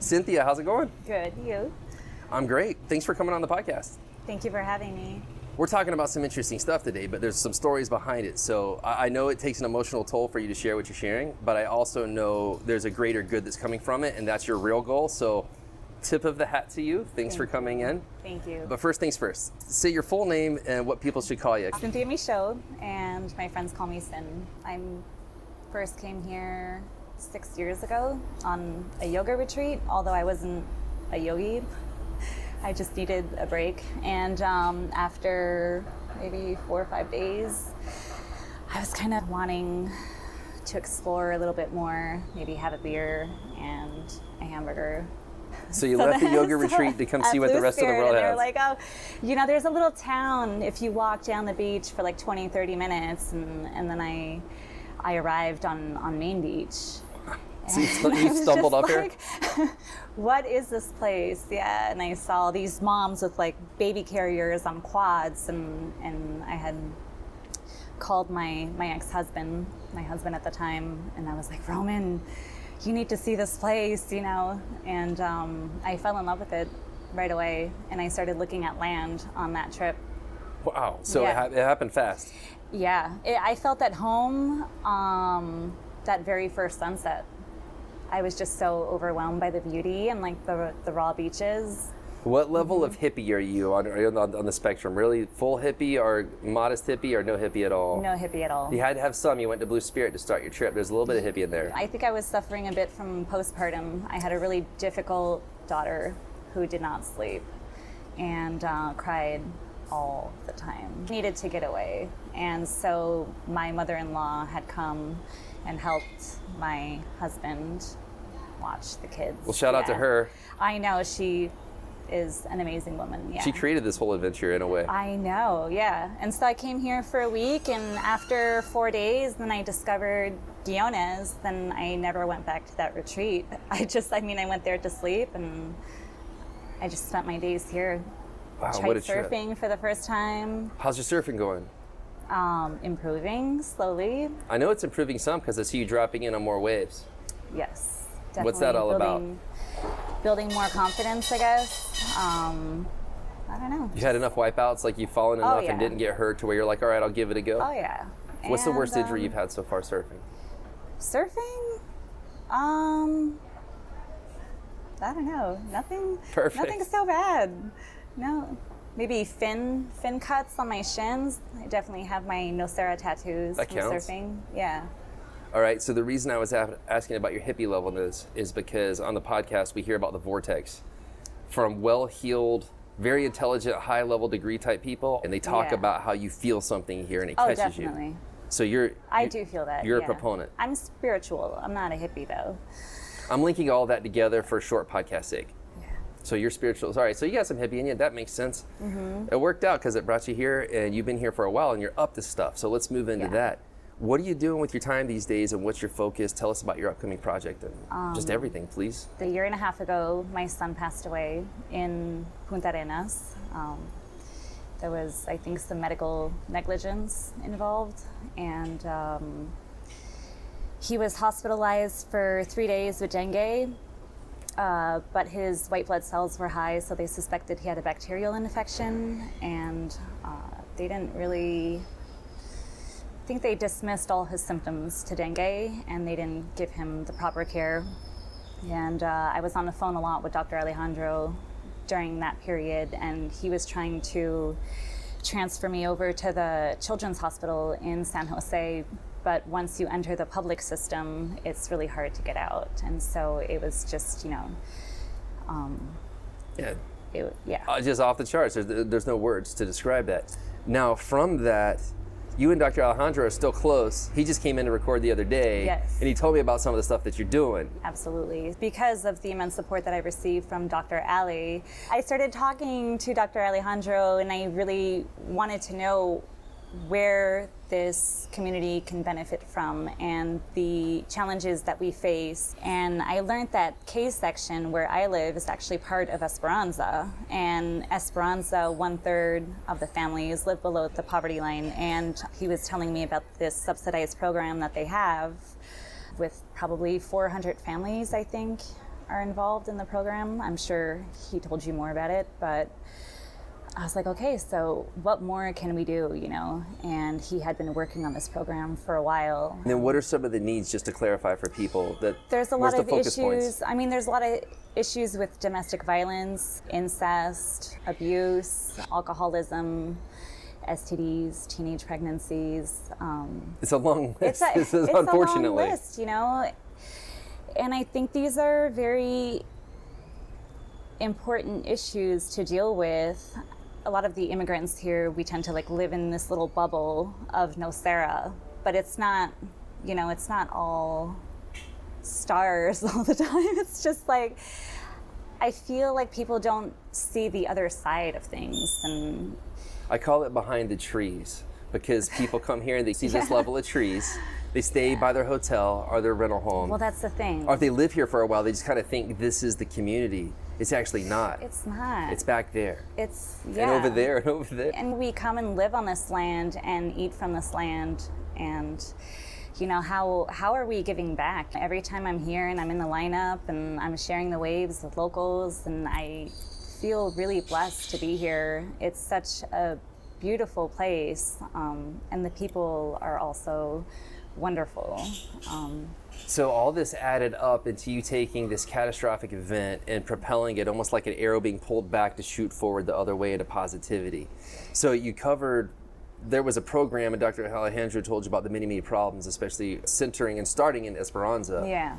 Cynthia, how's it going? Good, you? I'm great. Thanks for coming on the podcast. Thank you for having me. We're talking about some interesting stuff today, but there's some stories behind it. So I know it takes an emotional toll for you to share what you're sharing, but I also know there's a greater good that's coming from it, and that's your real goal. So tip of the hat to you. Thanks for coming in. Thank you. But first things first, say your full name and what people should call you. Cynthia Michaud, and my friends call me Cyn. I first came here 6 years ago on a yoga retreat, although I wasn't a yogi. I just needed a break. And after maybe 4 or 5 days, I was kind of wanting to explore a little bit more, maybe have a beer and a hamburger. So you left the yoga retreat to come see what the rest of the world has. They were like, oh, there's a little town if you walk down the beach for like 20, 30 minutes. And then I arrived on Main Beach. So you stumbled up here? What is this place? Yeah, and I saw these moms with like baby carriers on quads, and I had called my ex-husband, my husband at the time, and I was like, Roman, you need to see this place, and I fell in love with it right away, and I started looking at land on that trip. Wow, so yeah. It happened fast. Yeah, I felt at home that very first sunset. I was just so overwhelmed by the beauty and like the raw beaches. What level of hippie are you on? Are you on the spectrum? Really full hippie or modest hippie or no hippie at all? No hippie at all. You had to have some. You went to Blue Spirit to start your trip. There's a little bit of hippie in there. I think I was suffering a bit from postpartum. I had a really difficult daughter who did not sleep and cried all the time. Needed to get away. And so my mother-in-law had come and helped my husband watch the kids. Well, shout out to her. I know, she is an amazing woman. Yeah. She created this whole adventure in a way. I know, yeah. And so I came here for a week, and after 4 days, then I discovered guiones. Then I never went back to that retreat. I went there to sleep, and I just spent my days here. Wow, tried what a surfing trip. For the first time. How's your surfing going? Improving slowly. I know it's improving some because I see you dropping in on more waves. Yes, definitely. What's that all about? Building more confidence, I guess. I don't know. You had enough wipeouts, like you've fallen enough and didn't get hurt to where you're like, all right, I'll give it a go? Oh, yeah. What's the worst injury you've had so far surfing? Surfing? I don't know. Nothing. Perfect. Nothing so bad. No. Maybe fin cuts on my shins. I definitely have my Nosara tattoos that from counts. Surfing. Yeah. All right, so the reason I was asking about your hippie levelness is because on the podcast we hear about the vortex from well-heeled, very intelligent, high-level degree type people, and they talk about how you feel something here and it catches definitely. you. So I do feel that. You're a proponent. I'm spiritual. I'm not a hippie though. I'm linking all that together for a short podcast sake. Yeah. So you're spiritual. All right, so you got some hippie in you. That makes sense. Mm-hmm. It worked out because it brought you here, and you've been here for a while, and you're up to stuff. So let's move into that. What are you doing with your time these days, and what's your focus? Tell us about your upcoming project and just everything, please. A year and a half ago, my son passed away in Punta Arenas. There was, I think, some medical negligence involved, and he was hospitalized for 3 days with dengue, but his white blood cells were high, so they suspected he had a bacterial infection, and they didn't really... I think they dismissed all his symptoms to dengue, and they didn't give him the proper care. And I was on the phone a lot with Dr. Alejandro during that period, and he was trying to transfer me over to the Children's Hospital in San Jose, but once you enter the public system, it's really hard to get out. And so it was just, just off the charts. There's no words to describe that. Now, from that, you and Dr. Alejandro are still close. He just came in to record the other day. Yes. And he told me about some of the stuff that you're doing. Absolutely. Because of the immense support that I received from Dr. Ali, I started talking to Dr. Alejandro, and I really wanted to know where this community can benefit from and the challenges that we face. And I learned that K section where I live is actually part of Esperanza. And Esperanza, 1/3 of the families live below the poverty line. And he was telling me about this subsidized program that they have with probably 400 families, I think, are involved in the program. I'm sure he told you more about it, but I was like, okay, so what more can we do, you know? And he had been working on this program for a while. And then what are some of the needs, just to clarify for people, that there's a where's lot the of focus issues. points? I mean, there's a lot of issues with domestic violence, incest, abuse, alcoholism, STDs, teenage pregnancies. It's a long list, It's unfortunately. a long list, you know? And I think these are very important issues to deal with. A lot of the immigrants here, we tend to like live in this little bubble of Nosara, but it's not, you know, it's not all stars all the time. It's just like, I feel like people don't see the other side of things. And I call it behind the trees, because people come here and they see this level of trees. They stay by their hotel or their rental home. well, that's the thing. Or if they live here for a while, they just kind of think this is the community. It's actually not. It's not. It's back there. It's, And yeah. over there and over there. And we come and live on this land and eat from this land. And, you know, how are we giving back? Every time I'm here and I'm in the lineup and I'm sharing the waves with locals, and I feel really blessed to be here. It's such a beautiful place, and the people are also wonderful. So all this added up into you taking this catastrophic event and propelling it almost like an arrow being pulled back to shoot forward the other way into positivity. So you covered, there was a program, and Dr. Alejandro told you about the many, many problems, especially centering and starting in Esperanza. Yeah.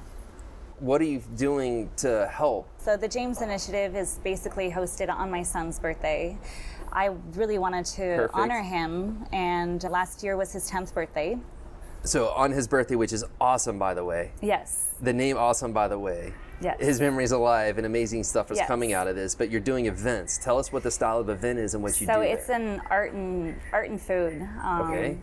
What are you doing to help? So the James Initiative is basically hosted on my son's birthday. I really wanted to Perfect. honor him, and last year was his 10th birthday. So on his birthday, which is awesome, by the way. Yes. The name awesome, by the way. Yes. His memory's alive and amazing stuff is Yes. coming out of this, but you're doing events. Tell us what the style of event is and what you do So it's there. an art and food. Okay.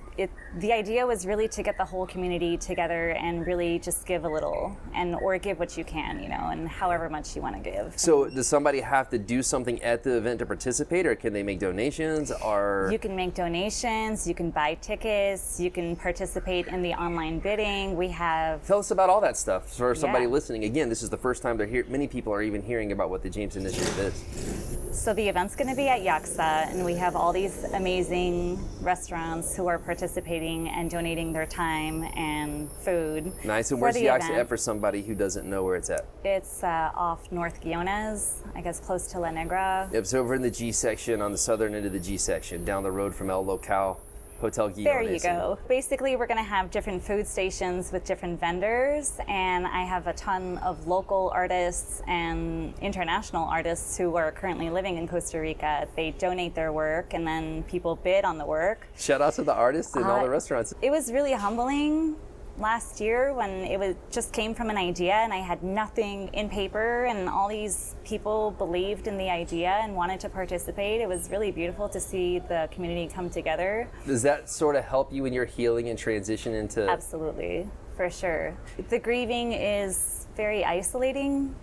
The idea was really to get the whole community together and really just give a little, or give what you can, you know, and however much you want to give. So does somebody have to do something at the event to participate, or can they make donations, or? You can make donations, you can buy tickets, you can participate in the online bidding. We have Tell us about all that stuff for somebody Yeah. listening. Again, this is the first time they're here. Many people are even hearing about what the James Initiative is. So the event's going to be at Yaksa, and we have all these amazing restaurants who are participating and donating their time and food. Nice. And for where's the the Yaksa event. at for somebody who doesn't know where it's at? It's off North Guiones, I guess close to La Negra. It's over in the G section, on the southern end of the G section, down the road from El Local Hotel Guiones. There you go. Basically, we're going to have different food stations with different vendors, and I have a ton of local artists and international artists who are currently living in Costa Rica. They donate their work, and then people bid on the work. Shout out to the artists and all the restaurants. It was really humbling last year when just came from an idea, and I had nothing in paper, and all these people believed in the idea and wanted to participate. It was really beautiful to see the community come together. Does that sort of help you in your healing and transition into? Absolutely, for sure. The grieving is very isolating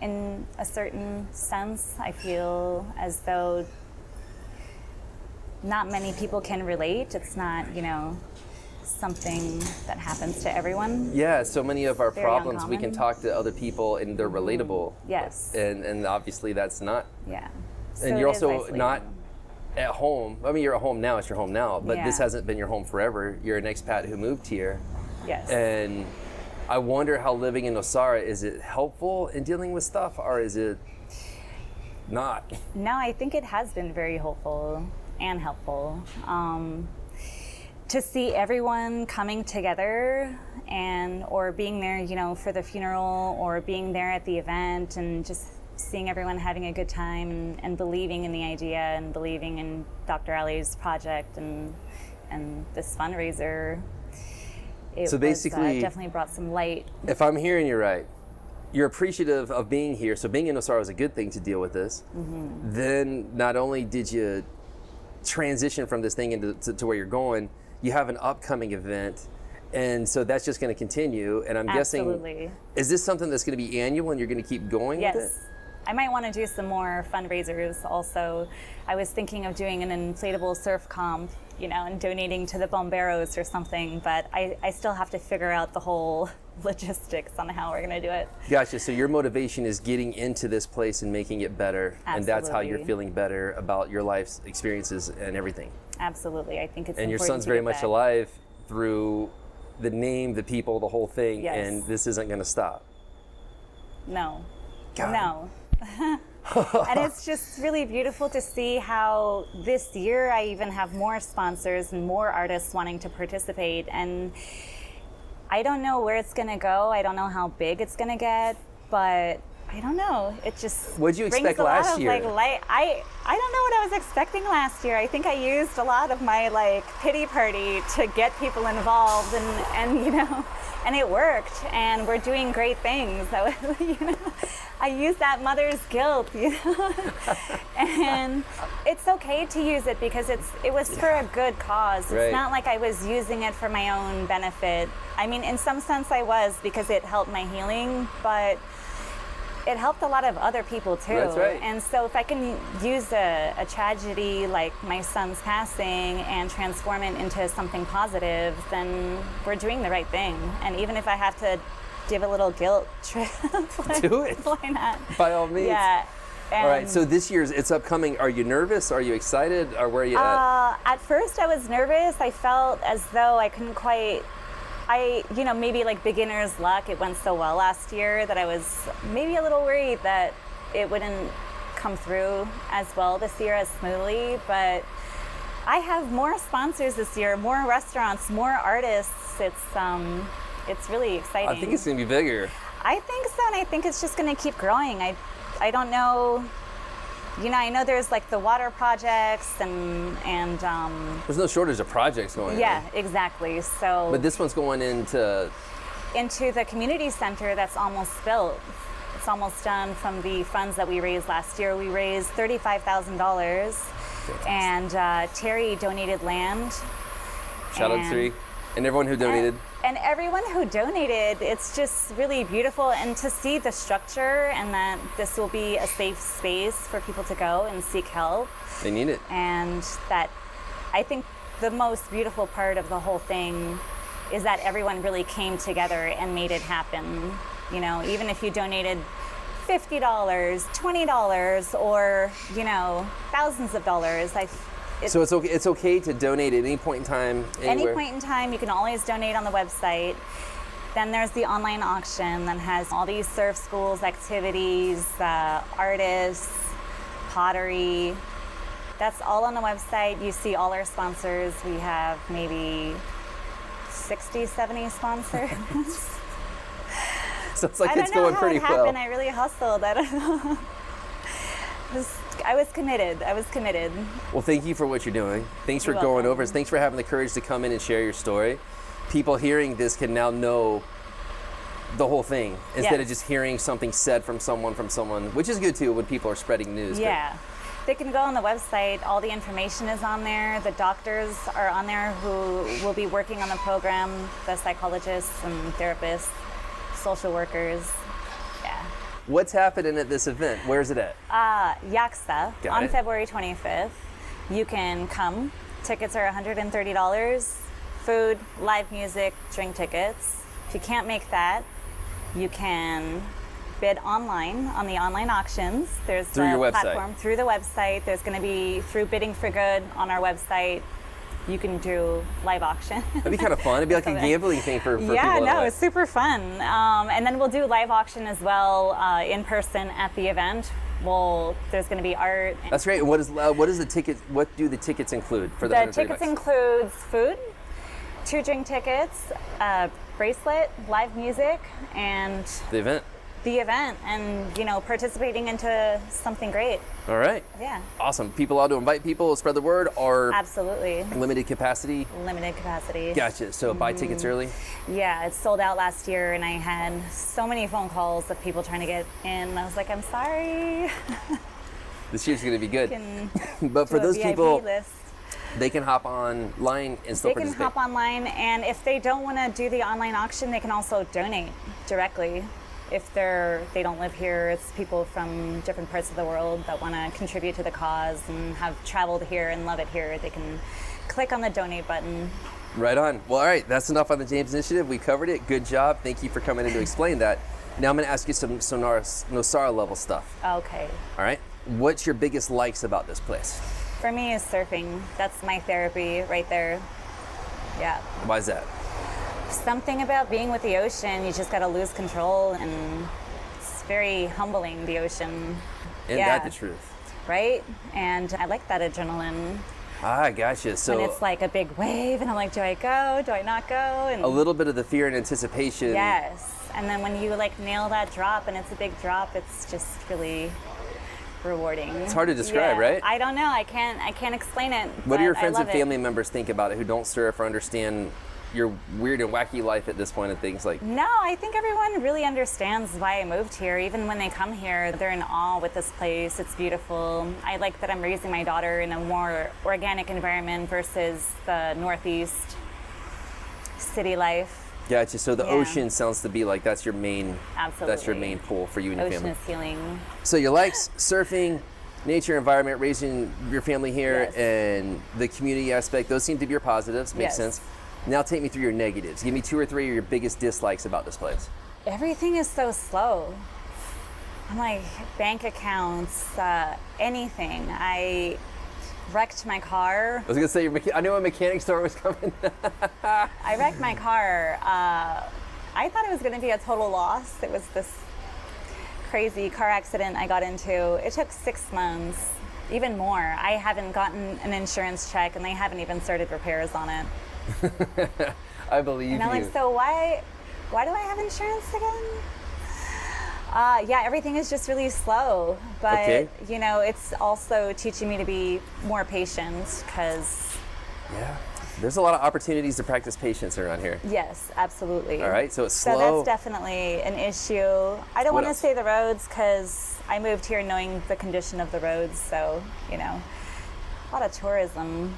in a certain sense. I feel as though not many people can relate. It's not, you know, something that happens to everyone. Yeah, so many of our Very problems, we can uncommon. talk to other people and they're relatable. Yes. And obviously that's not. Yeah. And So you're it is also isolating. not at home. I mean, you're at home now, it's your home now, but this Yeah. hasn't been your home forever. You're an expat who moved here. Yes. And I wonder how living in Nosara, is it helpful in dealing with stuff, or is it not? No, I think it has been very hopeful and helpful. To see everyone coming together or being there, you know, for the funeral, or being there at the event, and just seeing everyone having a good time and believing in the idea and believing in Dr. Ali's project and this fundraiser. It So basically- definitely brought some light. If I'm hearing you right, you're appreciative of being here. So being in Nosara is a good thing to deal with this. Mm-hmm. Then not only did you transition from this thing into to where you're going, you have an upcoming event. And so that's just going to continue. And I'm Absolutely. guessing, is this something that's going to be annual and you're going to keep going with it? Yes. I might want to do some more fundraisers also. I was thinking of doing an inflatable surf comp, you know, and donating to the bomberos or something, but I still have to figure out the whole logistics on how we're going to do it. Gotcha. So your motivation is getting into this place and making it better. Absolutely. And that's how you're feeling better about your life's experiences and everything. Absolutely. I think it's and important your son's to very give much back. alive through the name, the people, the whole thing. Yes. And this isn't going to stop. No. God. No. And it's just really beautiful to see how this year I even have more sponsors and more artists wanting to participate. And I don't know where it's going to go. I don't know how big it's going to get, but I don't know. It just What'd you brings expect a lot last of, year? Like, light. I don't know what I was expecting last year. I think I used a lot of my like pity party to get people involved, and you know, and it worked. And we're doing great things. So, you know, I used that mother's guilt, you know, and it's okay to use it because it was for a good cause. Right. It's not like I was using it for my own benefit. I mean, in some sense I was, because it helped my healing, but it helped a lot of other people too. That's right. And so if I can use a tragedy like my son's passing and transform it into something positive, then we're doing the right thing. And even if I have to give a little guilt trip, Do it. why not? By all means. Yeah. All right, so this year's, it's upcoming. Are you nervous? Are you excited? Or where are you at? At first I was nervous. I felt as though I couldn't quite, you know, maybe like beginner's luck. It went so well last year that I was maybe a little worried that it wouldn't come through as well this year, as smoothly. But I have more sponsors this year, more restaurants, more artists. It's really exciting. I think it's going to be bigger. I think so, and I think it's just going to keep growing. I don't know. You know, I know there's like the water projects and There's no shortage of projects going yeah, on. exactly. So But this one's going into the community center that's almost built. It's almost done from the funds that we raised last year. We raised $35,000, and Terry donated land. shout out to Three and everyone who donated. And everyone who donated, it's just really beautiful. And to see the structure and that this will be a safe space for people to go and seek help. They need it. And that, I think the most beautiful part of the whole thing is that everyone really came together and made it happen. You know, even if you donated $50, $20, or, you know, thousands of dollars. So it's okay to donate at any point in time, anywhere? Any point in time, you can always donate on the website. Then there's the online auction that has all these surf schools, activities, artists, pottery. That's all on the website. You see all our sponsors. We have maybe 60, 70 sponsors. So it's like it's going pretty well. I don't know how it happened. I really hustled. I don't know. I was committed. Well, thank you for what you're doing. Thanks for You're going welcome. over us. Thanks for having the courage to come in and share your story. People hearing this can now know the whole thing instead of Yes. just hearing something said from someone, which is good too when people are spreading news. Yeah. They can go on the website. All the information is on there. The doctors are on there who will be working on the program, the psychologists and therapists, social workers. Yeah. What's happening at this event? Where's it at? Yaksa Got on it. February 25th. You can come. Tickets are $130. Food, live music, drink tickets. If you can't make that, you can bid online on the online auctions. There's Through a your website. platform through the website. There's going to be through Bidding for Good on our website. You can do live auction. That'd be kind of fun. It'd be like a So gambling thing for people. yeah, no, that it's super fun. And then we'll do live auction as well in person at the event. There's going to be art. That's great. What is the ticket? What do the tickets include for the The 130 tickets bucks? includes food, 2 drink tickets, a bracelet, live music, and The event. the event, and, you know, participating into something great. All right. Yeah, Awesome. People allowed to invite people, spread the word, or absolutely. limited capacity? Limited capacity. Gotcha. So buy tickets early? Yeah, it sold out last year, and I had so many phone calls of people trying to get in. I was like, I'm sorry. This year's going to be good. Can But for do a those VIP people, list. they can hop online and still They can participate. hop online, and if they don't want to do the online auction, they can also donate directly. if they don't live here, it's people from different parts of the world that want to contribute to the cause and have traveled here and love it here. They can click on the donate button. Right on. Well, all right, that's enough on the James Initiative. We covered it. Good job. Thank you for coming in to explain that. Now I'm going to ask you some Nosara level stuff. Okay. All right. What's your biggest likes about this place? For me, is surfing. That's my therapy right there. Yeah. Why is that? Something about being with the ocean, you just got to lose control, and it's very humbling, the ocean. Isn't that the truth? Right? And I like that adrenaline. Ah, gotcha. So when it's like a big wave, and I'm like, do I go? Do I not go? And a little bit of the fear and anticipation. yes. And then when you like nail that drop, and it's a big drop, it's just really rewarding. It's hard to describe, right? I don't know. I can't explain it. What do your but friends I and love family members think about it who don't surf or understand your weird and wacky life at this point and things like? No, I think everyone really understands why I moved here. Even when they come here, they're in awe with this place. It's beautiful. I like that I'm raising my daughter in a more organic environment versus the Northeast city life. Gotcha. So the ocean sounds to be like that's your main pull for you and your Ocean family. is healing. So you like surfing, nature, environment, raising your family here, Yes. and the community aspect. Those seem to be your positives. Makes Yes. sense. Now take me through your negatives. Give me 2 or 3 of your biggest dislikes about this place. Everything is so slow. I'm like, bank accounts, anything. I wrecked my car. I was gonna say, I knew a mechanic store was coming. I wrecked my car. I thought it was going to be a total loss. It was this crazy car accident I got into. It took 6 months, even more. I haven't gotten an insurance check, and they haven't even started repairs on it. I believe And I'm you. like, so why do I have insurance again? Yeah, everything is just really slow, but Okay. you know, it's also teaching me to be more patient, because Yeah. There's a lot of opportunities to practice patience around here. yes, absolutely. All right, so it's slow. So that's definitely an issue. I don't What want to else? say the roads, because I moved here knowing the condition of the roads, so you know, a lot of tourism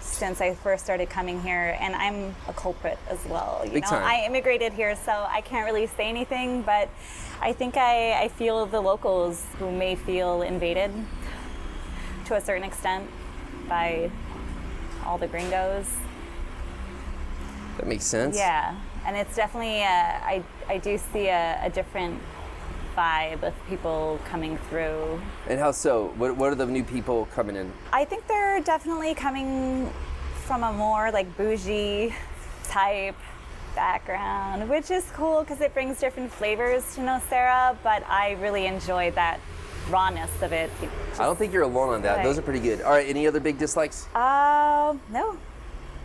since I first started coming here, and I'm a culprit as well. You Big know, time. I immigrated here, so I can't really say anything, but I think I feel the locals who may feel invaded to a certain extent by all the gringos. That makes sense. Yeah, and it's definitely, I do see a different vibe of people coming through. And how so? What are the new people coming in? I think they're definitely coming from a more like bougie type background, which is cool because it brings different flavors to Nosara, but I really enjoy that rawness of it. I don't think you're alone on that. Right. Those are pretty good. All right, any other big dislikes? No,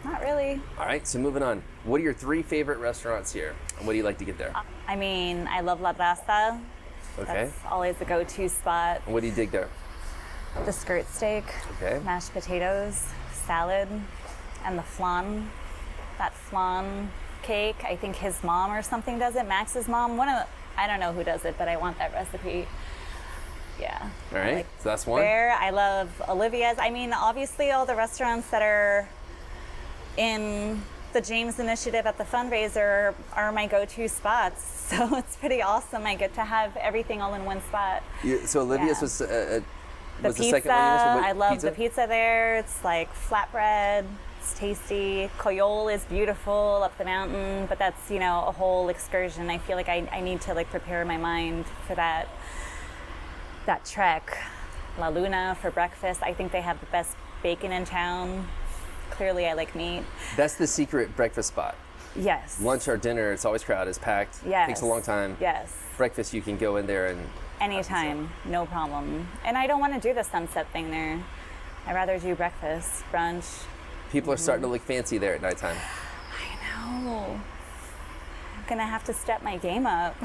not really. All right, so moving on. What are your 3 favorite restaurants here? And what do you like to get there? I mean, I love La Brasa. Okay. That's always a go-to spot. And what do you dig there? The skirt steak, Okay. mashed potatoes, salad, and the flan. That flan cake, I think his mom or something does it. Max's mom. I don't know who does it, but I want that recipe. Yeah. All right, Like so that's one. there, I love Olivia's. I mean, obviously all the restaurants that are in the James Initiative at the fundraiser are my go-to spots. So it's pretty awesome. I get to have everything all in one spot. So Olivia's Yeah. was The the pizza, second one you mentioned? What I love pizza? the pizza there. It's like flatbread. It's tasty. Coyol is beautiful up the mountain, but that's, you know, a whole excursion. I feel like I need to like prepare my mind for that trek. La Luna for breakfast. I think they have the best bacon in town. Clearly I like meat. That's the secret breakfast spot. Yes. Lunch or dinner, it's always crowded, it's packed. Yes. Takes a long time. Yes. Breakfast, you can go in there and Anytime, no problem. And I don't want to do the sunset thing there. I'd rather do breakfast, brunch. people are starting to look fancy there at nighttime. I know. I'm gonna have to step my game up.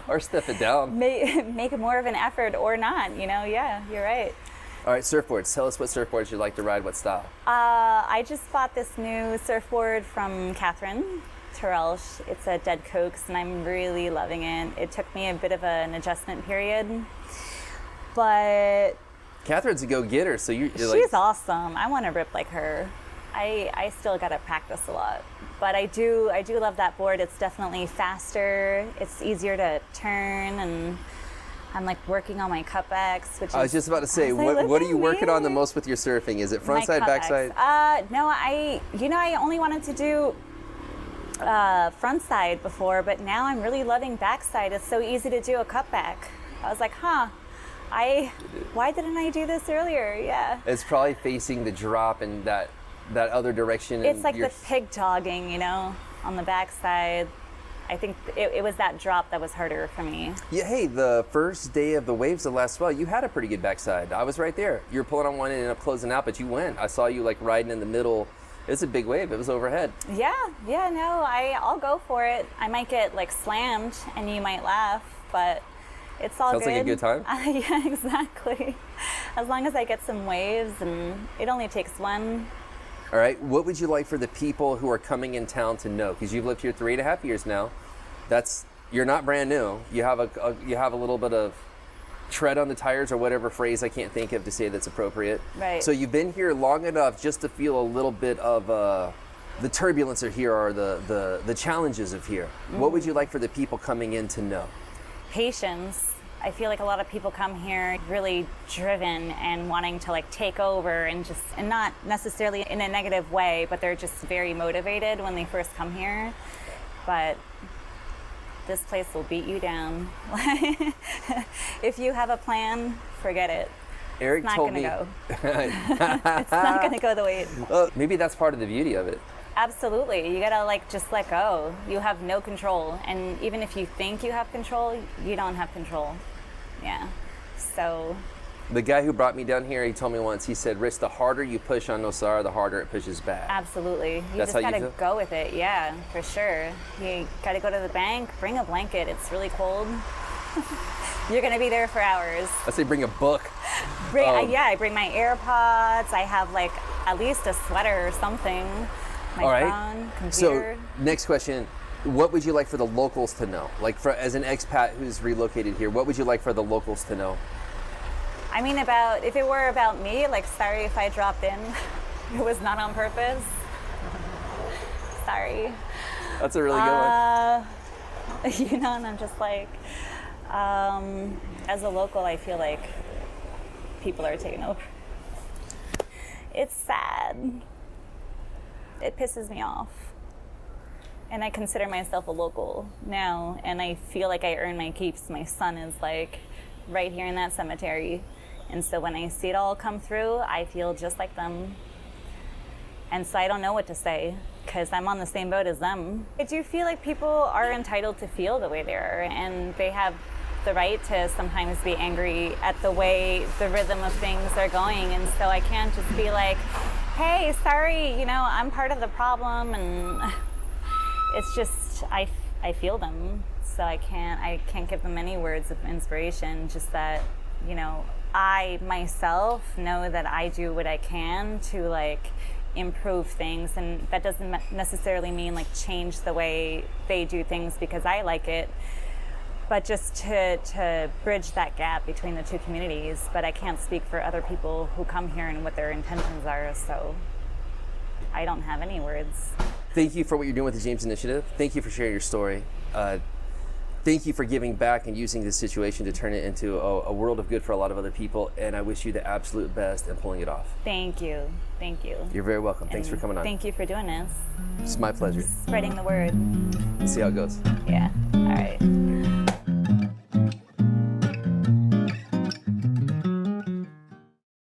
Or step it down. Make more of an effort or not, you know? Yeah, you're right. All right, surfboards. Tell us what surfboards you like to ride, what style. I just bought this new surfboard from Catherine Terrelsch. It's a Dead Cokes, and I'm really loving it. It took me a bit of an adjustment period, but Catherine's a go-getter, so you're she's like, awesome. I want to rip like her. I still gotta practice a lot, but I do love that board. It's definitely faster. It's easier to turn, and I'm like working on my cutbacks, which I was just about to say, what are you working on the most with your surfing? Is it front side, back side? No, I only wanted to do front side before, but now I'm really loving backside. It's so easy to do a cutback. I was like, why didn't I do this earlier? Yeah. It's probably facing the drop and that other direction. It's like the pig jogging, on the backside. I think it was that drop that was harder for me. Yeah, hey, the first day of the waves, the last swell, you had a pretty good backside. I was right there. You were pulling on one and ended up closing out, but you went. I saw you like riding in the middle. It's a big wave. It was overhead. Yeah, no, I'll go for it. I might get like slammed and you might laugh, but it's all good. Sounds like a good time. Yeah, exactly. As long as I get some waves, and it only takes one. All right, what would you like for the people who are coming in town to know? Because you've lived here 3.5 years now. You're not brand new. You have a little bit of tread on the tires, or whatever phrase I can't think of to say that's appropriate. Right. So you've been here long enough just to feel a little bit of the turbulence of here, or the challenges of here. Mm-hmm. What would you like for the people coming in to know? Patience. I feel like a lot of people come here really driven and wanting to like take over, and not necessarily in a negative way, but they're just very motivated when they first come here. But this place will beat you down. If you have a plan, forget it. Eric told me. It's not going to go the way. Maybe that's part of the beauty of it. Absolutely. You gotta just let go. You have no control. And even if you think you have control, you don't have control. Yeah. So. The guy who brought me down here, he told me once, he said, Rich, the harder you push on Nosara, the harder it pushes back. Absolutely. That's just gotta go with it. Yeah, for sure. You gotta go to the bank, bring a blanket. It's really cold. You're gonna be there for hours. I say bring a book. I bring my AirPods. I have like at least a sweater or something. My phone, computer. So next question, what would you like for the locals to know? Like as an expat who's relocated here, what would you like for the locals to know? I mean, if it were about me, like, sorry if I dropped in. It was not on purpose. Sorry. That's a really good one. And I'm just like, as a local, I feel like people are taking over. It's sad. It pisses me off. And I consider myself a local now, and I feel like I earn my keeps. My son is like right here in that cemetery. And so when I see it all come through, I feel just like them. And so I don't know what to say, because I'm on the same boat as them. I do feel like people are entitled to feel the way they are, and they have the right to sometimes be angry at the way the rhythm of things are going. And so I can't just be like, hey, sorry, I'm part of the problem. And it's just, I feel them. So I can't give them any words of inspiration, just that, I myself know that I do what I can to like improve things, and that doesn't necessarily mean like change the way they do things because I like it, but just to bridge that gap between the two communities. But I can't speak for other people who come here and what their intentions are, so I don't have any words. Thank you for what you're doing with the James Initiative. Thank you for sharing your story. Thank you for giving back and using this situation to turn it into a world of good for a lot of other people, and I wish you the absolute best in pulling it off. Thank you. Thank you. You're very welcome. Thanks for coming on. Thank you for doing this. It's my pleasure. Spreading the word. See how it goes. Yeah. All right.